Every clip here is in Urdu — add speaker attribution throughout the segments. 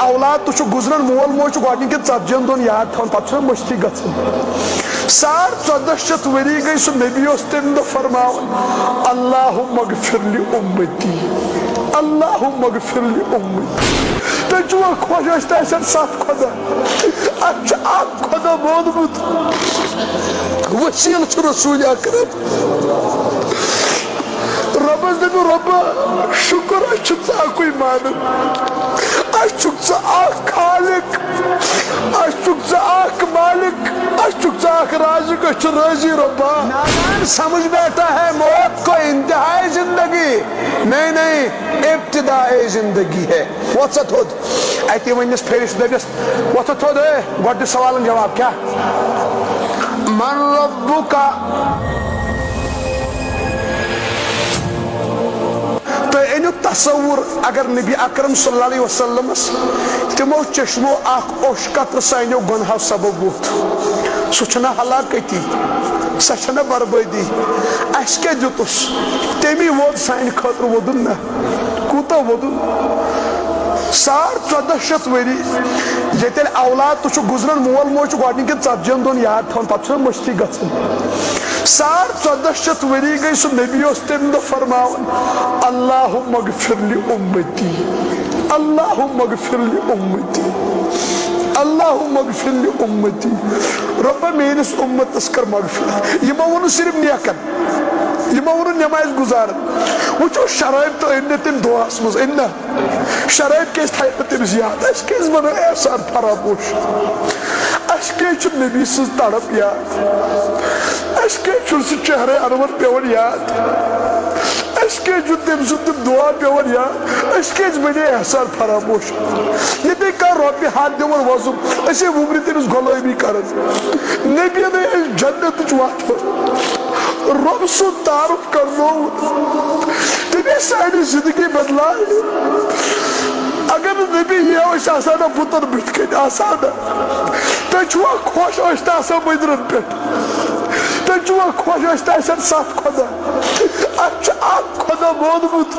Speaker 1: اولاد تو گزران مول موج گوڈنک 40 دن یاد تھاون پتہ مشتی گژھان 1400 ؤری گئی سو نبی اس تم دہ فرماون اللہم اغفر لی امتی اللہم اغفر لی امتی تھی چھوا خوش اس تیسن 7 خدا اچھا آپ خدا بودمت وسیل چھ رسول اکرم ربس دنو رب شکر اچھا ژاکوی مانن اچھک ژا اکھ خالق اچھک ژا اکھ مالک اچھک ژا اکھ رازق اچھ راضی ربا نادان سمجھ بیٹھا ہے موت کو انتہائی زندگی نہیں ابتدائی زندگی ہے واتسا تھود ایتی ونیس پھیرش دبیس واتسا تھود ہے گوڑ سوالن جواب کیا من ربکا تو اینو تصور اگر نبی اکرم صلی اللہ علیہ وسلم تمو چشمو اخ اوشکتر سانیو گناہو سبب ووت سو چھنا ہلاکتی سو چھنا بربادی اس کے دیتس تمی ووت سانہ خاطر ودن نا کوتا ودن 1400 ؤری یتیل اولاد تو گزران مول موج گوڈنک 40 دن یاد تھاون پتہ مشتی گژھان 1400 ؤری گئی سو نبی اس تم دہ فرماون اللہم اغفر لی امتی اللہم اغفر لی امتی اللہم اغفر لی امتی رب میانس امتس کر مغفرت یہ مونو صرف نیکن یہ مونو نماز گزارن وچو شرائط تو ان تم دعاس مز ان شرائط کیس تھا تمس یاد اس کیس بنا احسان فراموش اس کے چھ نبی سز تڑپ یاد اس کے چھ چہرے انور پیون یاد اس کے جو تم تم دعا پیون یاد اس کے بنے احسان فراموش یہ دیکھا رب ہاتھ دیور وضم اسے ومری تمس غلامی کرن نبی نے جنت چوات رب سو تعارف کرنو تمہیں ساری زندگی بدلائے اگر نبی یہ اس آسانہ بطر بٹ کے آسانہ تو چھوا خوش ہوشتا آسان مدرن پیٹ تو چھوا خوش ہوشتا آسان 7 خدا اچھا آپ خدا بودمت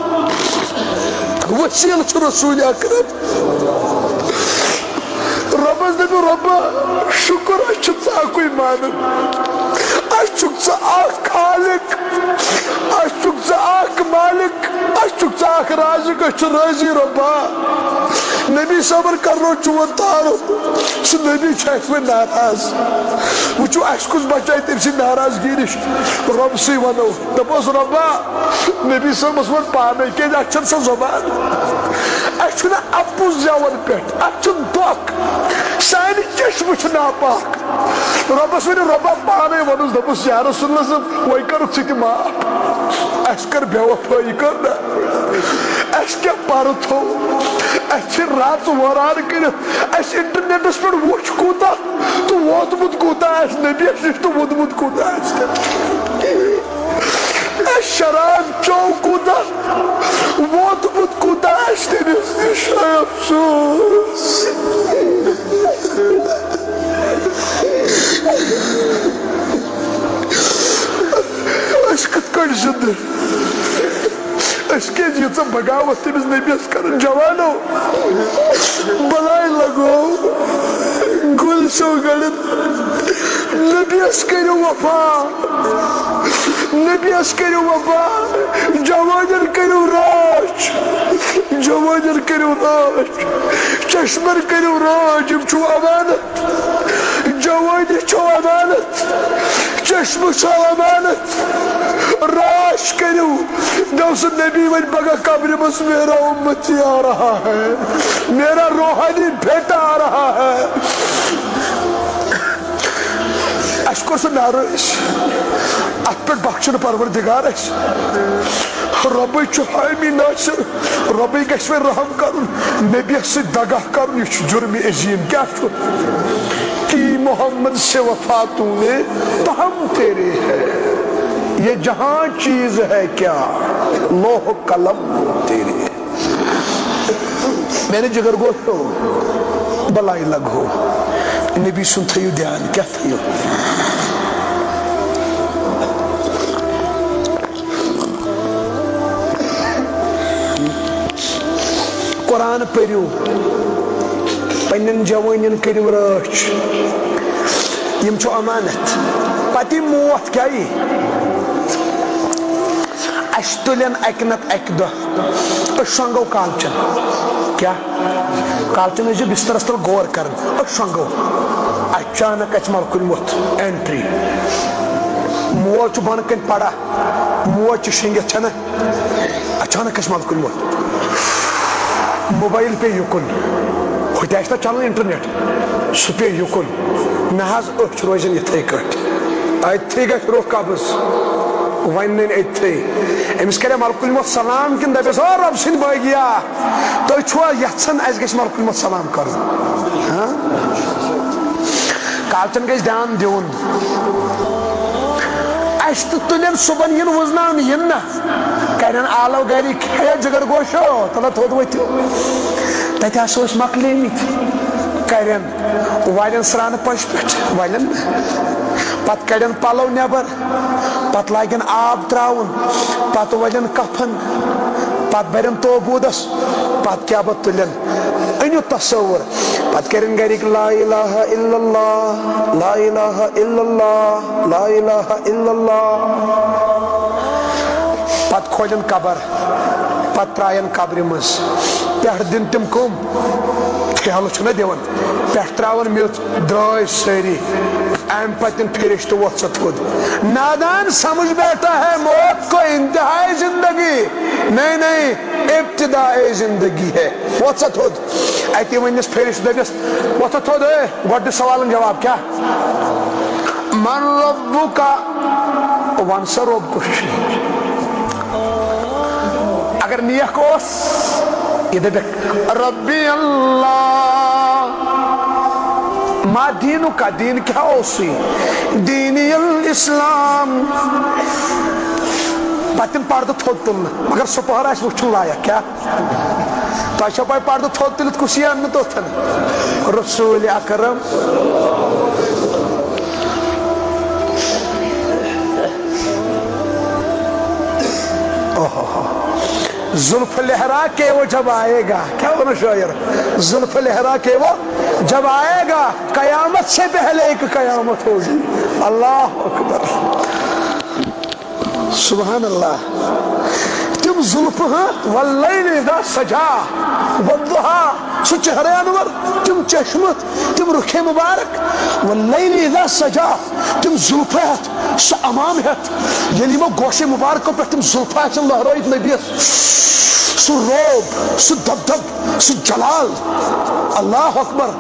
Speaker 1: وسیل چھ رسول اکرم ربس دنو رب شکر اچھا ژاکوی مانن اچھک ژا اکھ خالق اچھک ژا اکھ مالک اچھک ژا اکھ رازق اچھ راضی ربا نبی صبر کرنو چون تعارف سو نبی چھ میں ناراض وچو اس کس بچائی تم سی ناراضگی نش رب سی ونو دپوس ربا نبی صبر من پانے کہ اچھن سا زبان اچھنا اپوز جاون پیٹ اچھن دک سانی چشم چھ ناپاک ربس ونو ربا پانے ونوس دپوس یا رسول اللہ صاحب وی کرو ثت معاف اس کر بے وفائی کرنا اس کیا پارت ہو اس رات وران کرت اس انٹرنیٹس پر وچ کوتا تو ووتمت کوتا اس نبی اس تو ووتمت کوتا اس شراب چو کوتا ووتمت کوتا اس نبی افسوس اس کت کڑ زندر اس کے جیسا بغاوت تمس نبیس کرن جوانو بلائی لگو گل سو گلت نبیس کرو وفا نبیس کرو وفا جوانر کرو راج جوانر کرو راج چشمر کرو راج چھو امانت جوانی چھو امانت چشم چھو امانت راش کرو دوست نبی ون بگا قبر بس میرا امتی آ رہا ہے میرا روحانی بیٹا آ رہا ہے اشکر سے نارش ات پہ بخشن پروردگار اس ربی چوہائی ناصر ربی گشوی رحم کرن نبی سے دگاہ کرن یہ جرم عظیم کیا چھو کی محمد سے وفا تو نے تو ہم تیرے ہیں یہ جہاں چیز ہے کیا لوح قلم تیرے میں نے جگر گوشت ہو بلائی لگ ہو نبی سن تھیو دھیان کیا تھیو قرآن پڑھو پنن جوانین کریو رچ یم چھو امانت پتی موت کیا اس تلین اک نت اک دہ شونگو کالچن کیا کالچن اس بسترس تل غور کرن شونگو اچانک اچ ملکن موت اینٹری موج بن کن پڑا موج شنگت چھنا اچانک اچ ملکن موت موبائل پہ یکن ہوتا ہے چلان انٹرنیٹ سہ پہ یکن ناز اچھ روزن اتھے کٹ اتھے گھر روح قبض ون اتھے امس کرے ملک الموت سلام کن دپس او رب سن بٲگیا تُہۍ چھوا یژھان اسہِ گژھِ ملک الموت سلام کرُن کالچن گژھِ دھیان دیُن اس تہِ تُلن صبحن ین وزناونہٕ ین نا کرن آلو گرِک ہے جگر گوشو تلا تھوٚد ؤتھِو تتہِ ہسا ٲسۍ مۄکلیمٕتۍ کرن والن سرانہٕ پش پٮ۪ٹھ والن پتہٕ کڑن پلو نٮ۪بر پتہٕ لاگن آب تراون پتہٕ ولن کفن پتہٕ برن توبوٗدس پتہٕ کیاہ بہٕ تُلن أنِو تصور پتہٕ کرن گرِک لا الہ الا اللہ لا الہ الا اللہ لا الہ الا اللہ پتہٕ کھولن قبر پتہٕ ترٛاین قبرِ منٛز پٮ۪ٹھٕ دِن تِم کٕم ٹھیلہٕ چھُنہ دِوان پٮ۪ٹھٕ ترٛاوان میٚژ درٛاے سٲری ام پتن فرشتہ ووت سا تھوٚد نادان سمجھ بیٹھا ہے موت کو انتہائی زندگی نہیں ابتدائی زندگی ہے ووت سا تھوٚد اتی ونس فرشتہ دپس ووت سا تھوٚد اے گۄڈٕ دِ سوالن جواب کیا من ربک ون سا رب کُس چھُ اگر نیک اوس یہ دپکھ ربی اللہ ما دینو کا دین کیا اوسی دینی الاسلام پتن پردہ تھوٚد تُلنہٕ مگر سپہر آسہِ وٕچھُن لایق کیا تۄہہِ چھو پاے پردہ تھوٚد تُلِتھ کُس یی اننہٕ توٚتھن رسول اکرم زلف لہرا کے وہ جب آئے گا کیا بنا شاعر زلف لہرا کے وہ جب آئے گا قیامت سے پہلے ایک قیامت ہوگی اللہ اکبر سبحان اللہ تم زلف واللیل اذا سجا والضحى سو چہرے انور تم چشمت تم رخ مبارک واللیل اذا سجا تم زلف سو امام ہت یعنی وہ گوش مبارک پہ تم زلف لہرائت نبیس سو روب سو دبدب سو جلال اللہ اکبر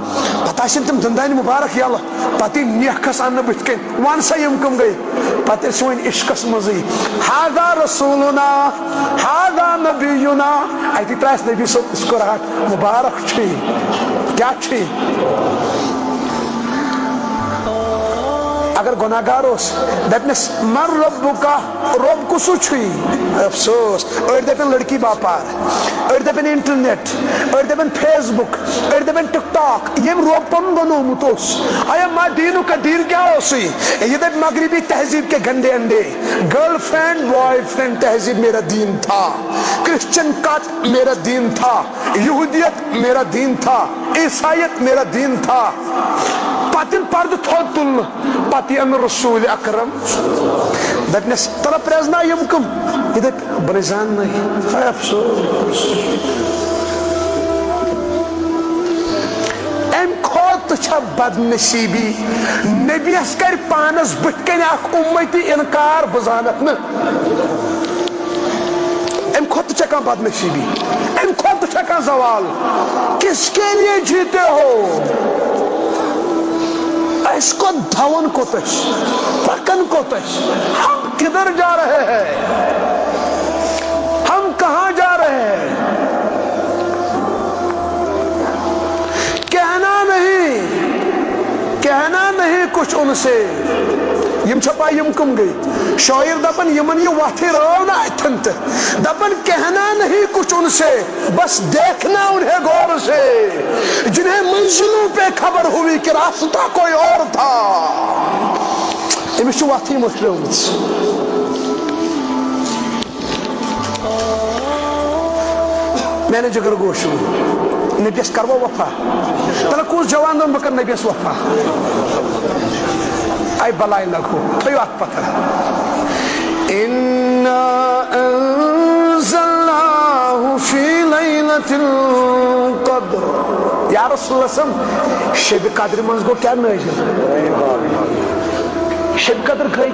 Speaker 1: پتہ تم دندان مبارک یل پتہ نیکس ان بت کن ون سا یم کم گئی پتہ سون عشقس مزی ہاذا رسولنا ہاذا نبینا اتی تراس نبی صاحب اس کو رہا مبارک چھی کیا چھی اگر گناہگار اس دپنس من ربکا رب کو سوچھی افسوس اور دپن لڑکی باپار اور دپن انٹرنیٹ اور دپن فیس بک اور دپن ٹک ٹاک یم رب پن بنومت اس آیا ما دینو کا دین کیا ہوسی یہ دپ مغربی تہذیب کے گندے انڈے گرل فرینڈ بوائے فرینڈ تہذیب میرا دین تھا کرسچن کٹ میرا دین تھا یہودیت میرا دین تھا عیسائیت میرا دین تھا پتن پرد تھوٚد تُلنہٕ پتہٕ ان رسول اکرم دپنس تلا پریزنا یم کم یہ دپ بنی زان نہیں افسوس ام کھوت چھا بد نصیبی نبی اس کر پانس بت کن اخ امتی انکار بزانت نا ام کھوت چھا کان بد نصیبی ام کھوت چھا کان زوال کس کے لیے جیتے ہو اس کو دھون کوتش پکن کوتش ہم کدھر جا رہے ہیں ہم کہاں جا رہے ہیں کہنا نہیں کچھ ان سے یم چھپا یم کم گئی شاعر دپن یمن یہ واتھی رونا اتھن تے دپن کہنا نہیں کچھ ان سے بس دیکھنا انہیں غور سے جنہیں منزلوں پہ خبر ہوئی کہ راستہ کوئی اور تھا امس واتھی مشرومت میں نے جگر گوشو نبیس کرو وفا تلا کس جوان دن بکر نبیس وفا آئی بلائی لگو تیو ات پتر اِنَّا أَنزَلْنَاهُ فِي لَيْلَةِ الْقَدْرِ یا رسول اللہ صلی اللہ علیہ وسلم شب قدر منز کو کیا نازل شب قدر کئی